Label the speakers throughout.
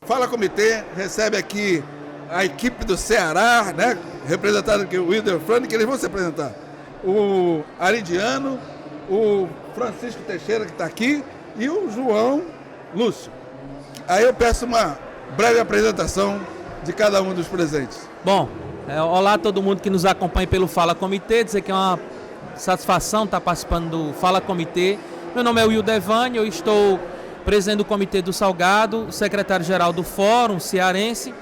Speaker 1: Fala Comitê recebe aqui a equipe do Ceará, né? Representado aqui o Wilder Frane, que eles vão se apresentar. O Aridiano, o Francisco Teixeira, que está aqui, e o João Lúcio. Aí eu peço uma breve apresentação de cada um dos presentes.
Speaker 2: Bom, olá a todo mundo que nos acompanha pelo Fala Comitê, dizer que é uma satisfação estar participando do Fala Comitê. Meu nome é Wilder Frane, eu estou presidente do Comitê do Salgado, secretário-geral do Fórum Cearense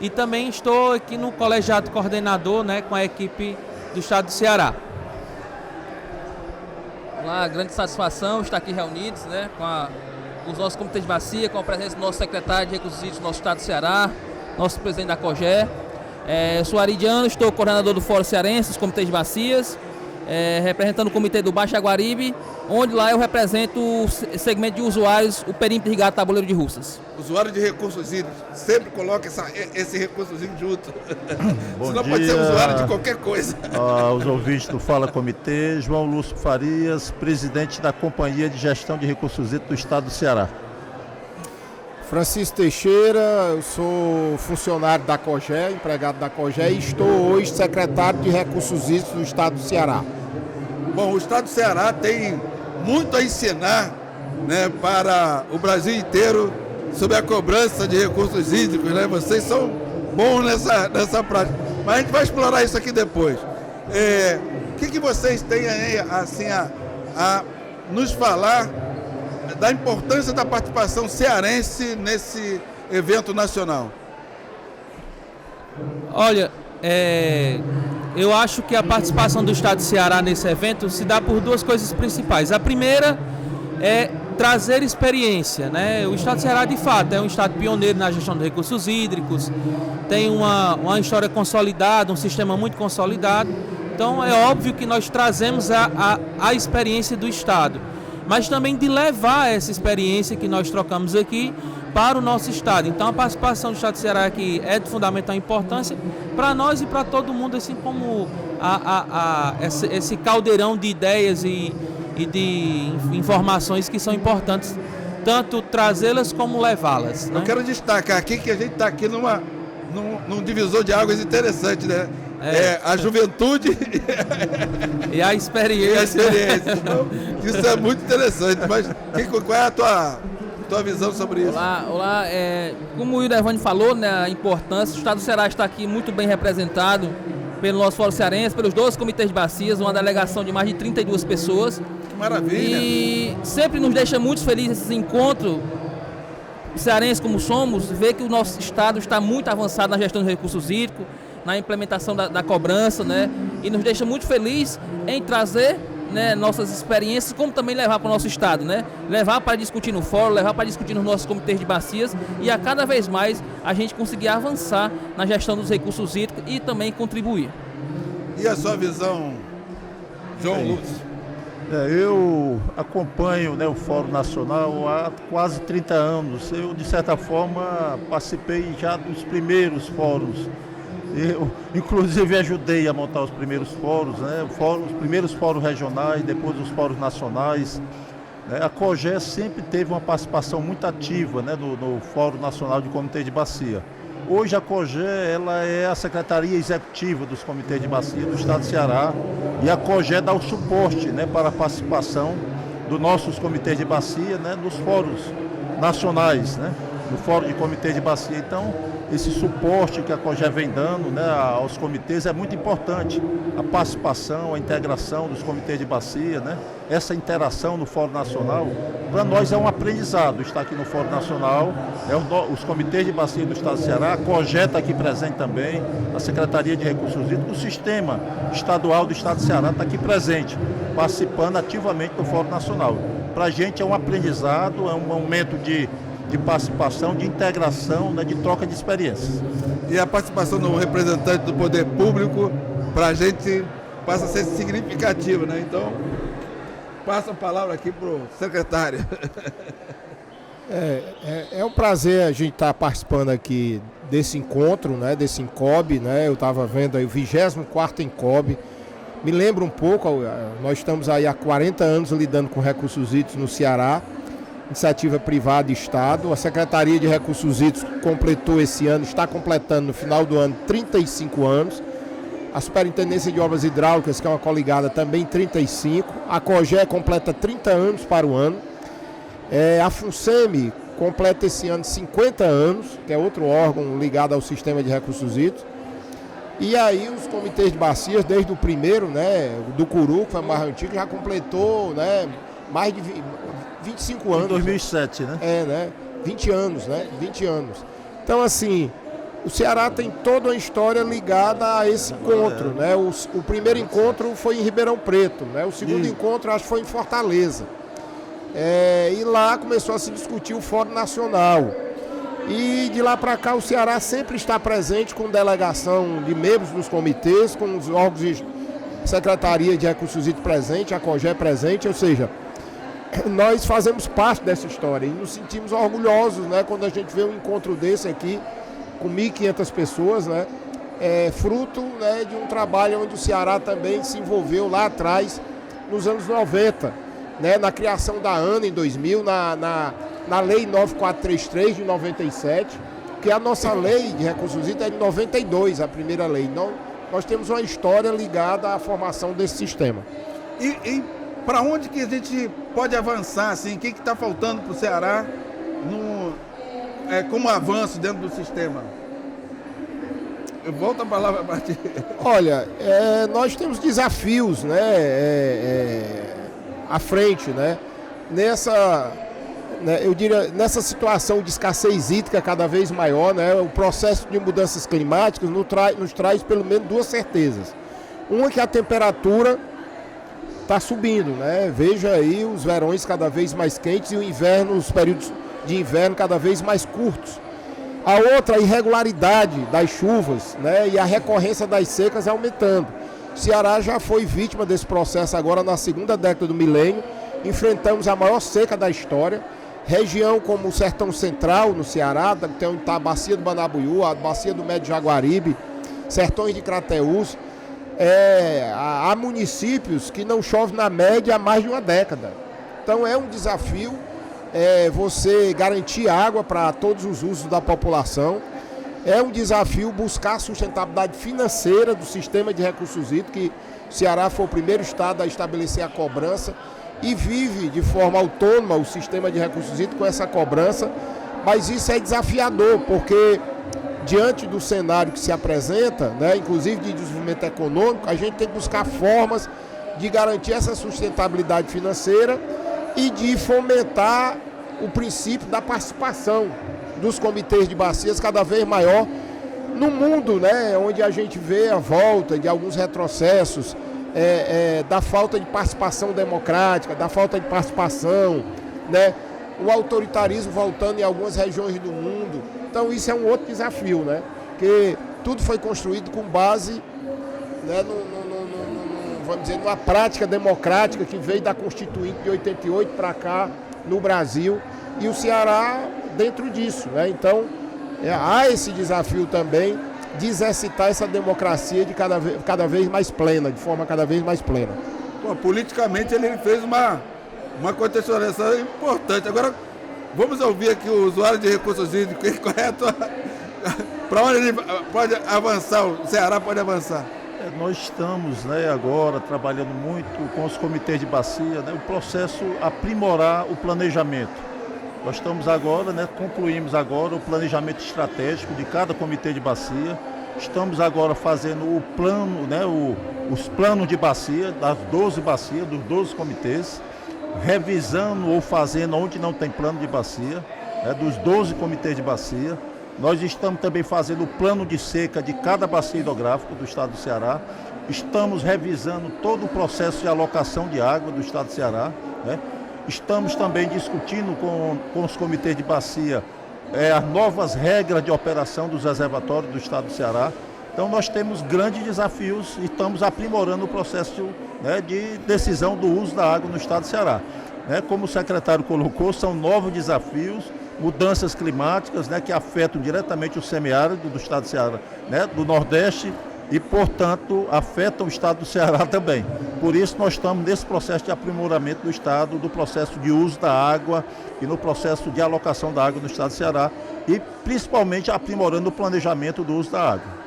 Speaker 2: e também estou aqui no colegiado coordenador, né, com a equipe do Estado do Ceará.
Speaker 3: Olá, grande satisfação estar aqui reunidos, né, com os nossos comitês de bacia, com a presença do nosso secretário de Recursos Hídricos do nosso Estado do Ceará, nosso presidente da COGÉ. Sou Aridiano, estou coordenador do Fórum Cearense, dos comitês de bacias, representando o comitê do Baixo Jaguaribe, onde lá eu represento o segmento de usuários, o perímetro irrigado Tabuleiro de Russas.
Speaker 1: Usuário de recursos hídricos, sempre coloca esse recursozinho junto. Senão
Speaker 4: dia
Speaker 1: pode ser usuário de qualquer coisa.
Speaker 4: Aos ouvintes do Fala Comitê, João Lúcio Farias, presidente da Companhia de Gestão de Recursos Hídricos do Estado do Ceará.
Speaker 5: Francisco Teixeira, eu sou funcionário da COGÉ, empregado da COGÉ e estou hoje secretário de Recursos Hídricos do Estado do Ceará.
Speaker 1: Bom, o Estado do Ceará tem muito a ensinar, né, para o Brasil inteiro sobre a cobrança de recursos hídricos, né? Vocês são bons nessa prática, mas a gente vai explorar isso aqui depois. O que vocês têm aí assim, a nos falar da importância da participação cearense nesse evento nacional?
Speaker 2: Olha, eu acho que a participação do Estado do Ceará nesse evento se dá por duas coisas principais. A primeira é trazer experiência, né? O Estado do Ceará, de fato, é um estado pioneiro na gestão de recursos hídricos, tem uma história consolidada, um sistema muito consolidado. Então, é óbvio que nós trazemos a experiência do Estado, mas também de levar essa experiência que nós trocamos aqui para o nosso Estado. Então, a participação do Estado do Ceará aqui é de fundamental importância para nós e para todo mundo, assim como esse caldeirão de ideias e de informações que são importantes, tanto trazê-las como levá-las, né?
Speaker 1: Eu quero destacar aqui que a gente está aqui num divisor de águas interessante, né? A juventude
Speaker 2: e a experiência.
Speaker 1: Então, isso é muito interessante. Mas qual é a tua visão sobre isso?
Speaker 3: Olá. Como o Wilder Frane falou, né, a importância, o Estado do Ceará está aqui muito bem representado pelo nosso Fórum Cearense, pelos 12 comitês de bacias, uma delegação de mais de 32 pessoas.
Speaker 1: Que maravilha!
Speaker 3: E sempre nos deixa muito felizes esse encontro, cearense como somos, ver que o nosso Estado está muito avançado na gestão de recursos hídricos, na implementação da cobrança, né? E nos deixa muito feliz em trazer, né, nossas experiências, como também levar para o nosso Estado, né? Levar para discutir no fórum, levar para discutir nos nossos comitês de bacias e a cada vez mais a gente conseguir avançar na gestão dos recursos hídricos e também contribuir.
Speaker 1: E a sua visão, João Lúcio?
Speaker 4: Eu acompanho, né, o Fórum Nacional há quase 30 anos. Eu, de certa forma, participei já dos primeiros fóruns. Eu, inclusive, ajudei a montar os primeiros fóruns, né? Os primeiros fóruns regionais, depois os fóruns nacionais. A COGÉ sempre teve uma participação muito ativa, né, no Fórum Nacional de Comitê de Bacia. Hoje a COGÉ ela é a Secretaria Executiva dos Comitês de Bacia do Estado do Ceará e a COGÉ dá o suporte, né, para a participação dos nossos comitês de bacia, né, nos fóruns nacionais, né, no Fórum de Comitê de Bacia. Então, esse suporte que a COGÉ vem dando, né, aos comitês é muito importante. A participação, a integração dos comitês de bacia, né, essa interação no Fórum Nacional, para nós é um aprendizado estar aqui no Fórum Nacional, os comitês de bacia do Estado do Ceará, a COGÉ está aqui presente também, a Secretaria de Recursos Hídricos, o Sistema Estadual do Estado do Ceará está aqui presente, participando ativamente do Fórum Nacional. Para a gente é um aprendizado, é um momento de participação, de integração, né, de troca de experiências.
Speaker 1: E a participação do representante do poder público, para a gente, passa a ser significativa, né? Então, passa a palavra aqui para o secretário.
Speaker 5: É um prazer a gente estar participando aqui desse encontro, né, desse INCOB, né? Eu estava vendo aí o 24º INCOB. Me lembra um pouco, nós estamos aí há 40 anos lidando com recursos hídricos no Ceará. iniciativa privada e Estado. A Secretaria de Recursos Hídricos completou esse ano, está completando no final do ano 35 anos. A Superintendência de Obras Hidráulicas, que é uma coligada, também 35. A COGÉ completa 30 anos para o ano. A FUNSEMI completa esse ano 50 anos, que é outro órgão ligado ao sistema de recursos hídricos. E aí os comitês de bacias, desde o primeiro, né, do Curu, que foi mais antigo, já completou, né, mais de 25 anos.
Speaker 4: Em 2007, né?
Speaker 5: 20 anos, né? 20 anos. Então, assim, o Ceará tem toda uma história ligada a esse encontro, né? O primeiro encontro foi em Ribeirão Preto, né? O segundo encontro, acho que foi em Fortaleza. E lá começou a se discutir o Fórum Nacional. E de lá para cá o Ceará sempre está presente com delegação de membros dos comitês, com os órgãos de Secretaria de Recursos Hídricos presente, a COGÉ presente, ou seja, nós fazemos parte dessa história e nos sentimos orgulhosos, né, quando a gente vê um encontro desse aqui, com 1.500 pessoas, né, fruto, né, de um trabalho onde o Ceará também se envolveu lá atrás, nos anos 90, né, na criação da ANA em 2000, na Lei 9433 de 97, que a nossa lei de recursos hídricos é de 92, a primeira lei. Então, nós temos uma história ligada à formação desse sistema.
Speaker 1: E para onde que a gente pode avançar, assim? O que está faltando para o Ceará como avanço dentro do sistema? Eu volto a palavra para ti.
Speaker 5: Olha, nós temos desafios, né, à frente, né? Eu diria, nessa situação de escassez hídrica cada vez maior, né, o processo de mudanças climáticas nos traz pelo menos duas certezas. Uma é que a temperatura está subindo, né? Veja aí os verões cada vez mais quentes e os períodos de inverno cada vez mais curtos. A outra, a irregularidade das chuvas, né, e a recorrência das secas aumentando. O Ceará já foi vítima desse processo agora na segunda década do milênio. Enfrentamos a maior seca da história. Região como o Sertão Central, no Ceará, tem onde está a Bacia do Banabuiú, a Bacia do Médio Jaguaribe, Sertões de Crateús. Há municípios que não chove na média há mais de uma década. Então é um desafio você garantir água para todos os usos da população. É um desafio buscar a sustentabilidade financeira do sistema de recursos hídricos, que o Ceará foi o primeiro estado a estabelecer a cobrança e vive de forma autônoma o sistema de recursos hídricos com essa cobrança, mas isso é desafiador, porque diante do cenário que se apresenta, né, inclusive de desenvolvimento econômico, a gente tem que buscar formas de garantir essa sustentabilidade financeira e de fomentar o princípio da participação dos comitês de bacias cada vez maior no mundo, né, onde a gente vê a volta de alguns retrocessos, da falta de participação democrática, da falta de participação, né, o autoritarismo voltando em algumas regiões do mundo. Então isso é um outro desafio, né, porque tudo foi construído com base, né, vamos dizer, numa prática democrática que veio da Constituinte de 88 para cá no Brasil, e o Ceará dentro disso, né? Então há esse desafio também de exercitar essa democracia de cada vez mais plena, de forma cada vez mais plena.
Speaker 1: Bom, politicamente ele fez uma contextualização importante. Agora vamos ouvir aqui o usuário de recursos hídricos, correto? Para onde ele pode avançar, o Ceará pode avançar?
Speaker 4: Nós estamos, né, agora trabalhando muito com os comitês de bacia, né, o processo aprimorar o planejamento. Nós estamos agora, né, concluímos agora o planejamento estratégico de cada comitê de bacia. Estamos agora fazendo o plano, né, os planos de bacia, das 12 bacias, dos 12 comitês, revisando ou fazendo onde não tem plano de bacia, né, dos 12 comitês de bacia. Nós estamos também fazendo o plano de seca de cada bacia hidrográfica do estado do Ceará. Estamos revisando todo o processo de alocação de água do estado do Ceará, né? Estamos também discutindo com os comitês de bacia as novas regras de operação dos reservatórios do estado do Ceará. Então nós temos grandes desafios e estamos aprimorando o processo, né, de decisão do uso da água no estado do Ceará. Né? Como o secretário colocou, são novos desafios, mudanças climáticas, né, que afetam diretamente o semiárido do estado do Ceará, né, do Nordeste e, portanto, afeta o estado do Ceará também. Por isso nós estamos nesse processo de aprimoramento do estado, do processo de uso da água e no processo de alocação da água no estado do Ceará e principalmente aprimorando o planejamento do uso da água.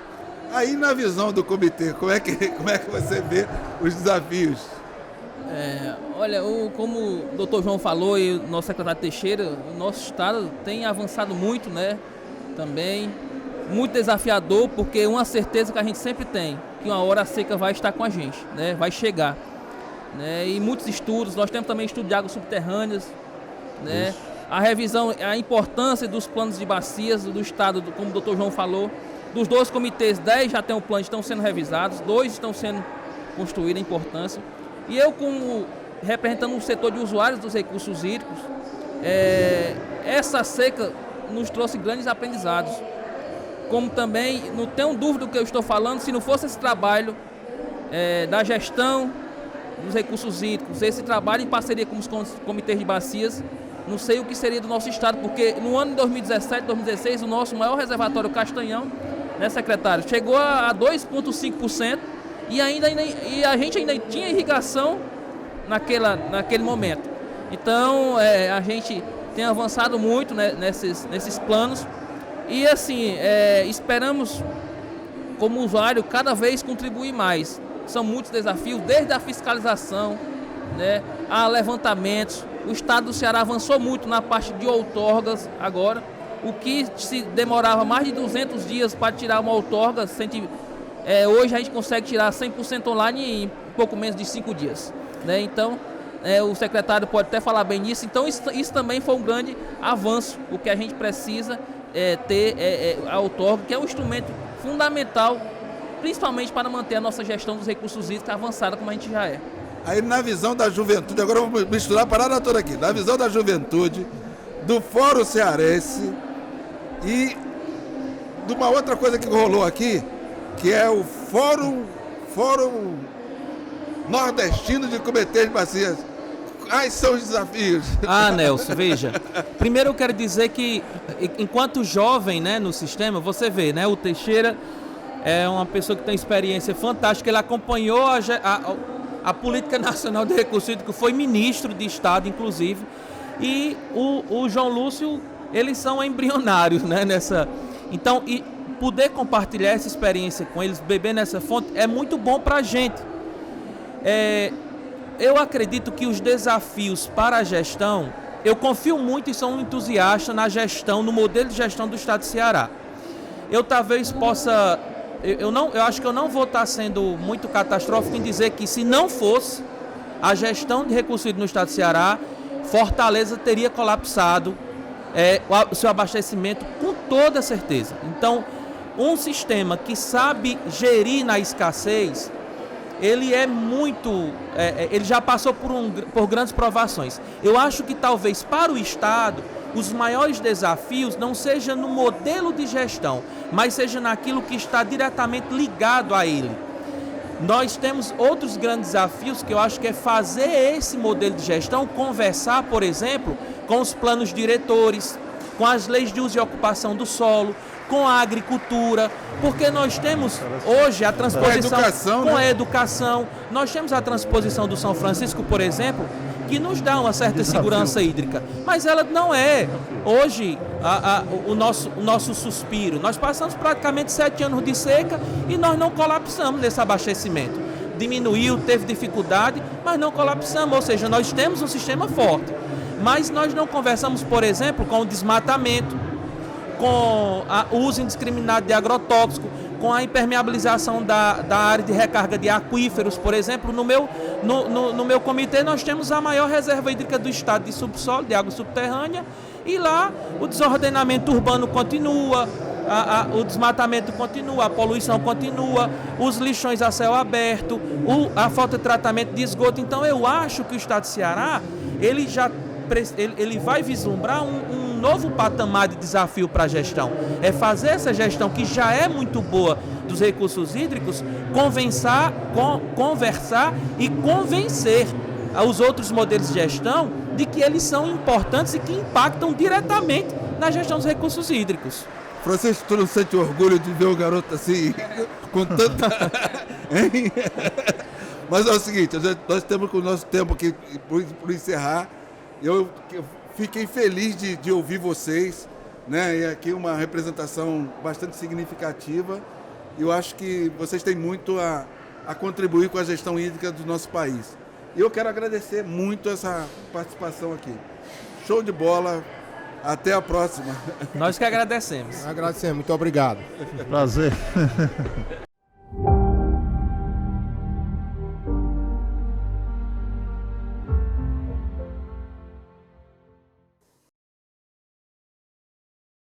Speaker 1: Aí na visão do comitê, como é que você vê os desafios?
Speaker 3: Olha, como o doutor João falou e o nosso secretário Teixeira, o nosso estado tem avançado muito, né? Também muito desafiador, porque uma certeza que a gente sempre tem, que uma hora a seca vai estar com a gente, né? Vai chegar, né? E muitos estudos, nós temos também estudo de águas subterrâneas, né? Isso. A revisão, a importância dos planos de bacias do estado, como o doutor João falou, dos 12 comitês, 10 já têm um plano, estão sendo revisados, 2 estão sendo construídos, a importância. E eu, como representando o setor de usuários dos recursos hídricos, essa seca nos trouxe grandes aprendizados. Como também, não tenho dúvida do que eu estou falando, se não fosse esse trabalho da gestão dos recursos hídricos, esse trabalho em parceria com os comitês de bacias, não sei o que seria do nosso estado, porque no ano de 2017, 2016, o nosso maior reservatório Castanhão, né, secretário, chegou a 2,5%, e a gente ainda tinha irrigação naquele momento. Então, a gente tem avançado muito, né, nesses planos. E assim, esperamos, como usuário, cada vez contribuir mais. São muitos desafios, desde a fiscalização, né, a levantamentos. O estado do Ceará avançou muito na parte de outorgas agora. O que se demorava mais de 200 dias para tirar uma outorga, hoje a gente consegue tirar 100% online em pouco menos de 5 dias. Né? Então, o secretário pode até falar bem nisso. Então, isso também foi um grande avanço. O que a gente precisa ter a outorga, que é um instrumento fundamental, principalmente para manter a nossa gestão dos recursos hídricos avançada, como a gente já é.
Speaker 1: Aí, na visão da juventude, agora eu vou misturar a parada toda aqui, na visão da juventude, do Fórum Cearense e de uma outra coisa que rolou aqui, que é o Fórum Nordestino de Comitês de Bacias. Quais são os desafios?
Speaker 2: Nelson, veja. Primeiro eu quero dizer que, enquanto jovem, né, no sistema, você vê, né, o Teixeira é uma pessoa que tem experiência fantástica, ele acompanhou a Política Nacional de Recursos Hídricos, foi ministro de Estado, inclusive, e o João Lúcio, eles são embrionários, né, nessa... Então, e poder compartilhar essa experiência com eles, beber nessa fonte, é muito bom para a gente. Eu acredito que os desafios para a gestão, eu confio muito e sou um entusiasta na gestão, no modelo de gestão do Estado de Ceará. Eu talvez possa... Eu acho que eu não vou estar sendo muito catastrófico em dizer que, se não fosse a gestão de recursos hídricos no Estado de Ceará, Fortaleza teria colapsado o seu abastecimento com toda certeza. Então, um sistema que sabe gerir na escassez, ele é muito... ele já passou por grandes provações. Eu acho que talvez para o Estado os maiores desafios não sejam no modelo de gestão, mas seja naquilo que está diretamente ligado a ele. Nós temos outros grandes desafios que eu acho que é fazer esse modelo de gestão conversar, por exemplo, com os planos diretores, com as leis de uso e ocupação do solo, com a agricultura, porque nós temos hoje a transposição com a educação. Nós temos a transposição do São Francisco, por exemplo, que nos dá uma certa segurança hídrica, mas ela não é hoje o nosso suspiro. Nós passamos praticamente 7 anos de seca e nós não colapsamos nesse abastecimento. Diminuiu, teve dificuldade, mas não colapsamos, ou seja, nós temos um sistema forte, mas nós não conversamos, por exemplo, com o desmatamento, com o uso indiscriminado de agrotóxico, com a impermeabilização da área de recarga de aquíferos, por exemplo. No meu comitê nós temos a maior reserva hídrica do estado de subsolo, de água subterrânea, e lá o desordenamento urbano continua, o desmatamento continua, a poluição continua, os lixões a céu aberto, a falta de tratamento de esgoto. Então eu acho que o estado de Ceará, ele vai vislumbrar um novo patamar de desafio para a gestão. É fazer essa gestão, que já é muito boa, dos recursos hídricos, conversar e convencer os outros modelos de gestão de que eles são importantes e que impactam diretamente na gestão dos recursos hídricos.
Speaker 1: Francisco, tu não sente orgulho de ver o garoto assim, com tanta... Hein? Mas é o seguinte, nós temos com o nosso tempo aqui por encerrar. Eu fiquei feliz de ouvir vocês, né? E aqui uma representação bastante significativa. Eu acho que vocês têm muito a contribuir com a gestão hídrica do nosso país. E eu quero agradecer muito essa participação aqui. Show de bola. Até a próxima.
Speaker 2: Nós que agradecemos.
Speaker 5: Agradecemos, muito obrigado.
Speaker 4: Prazer.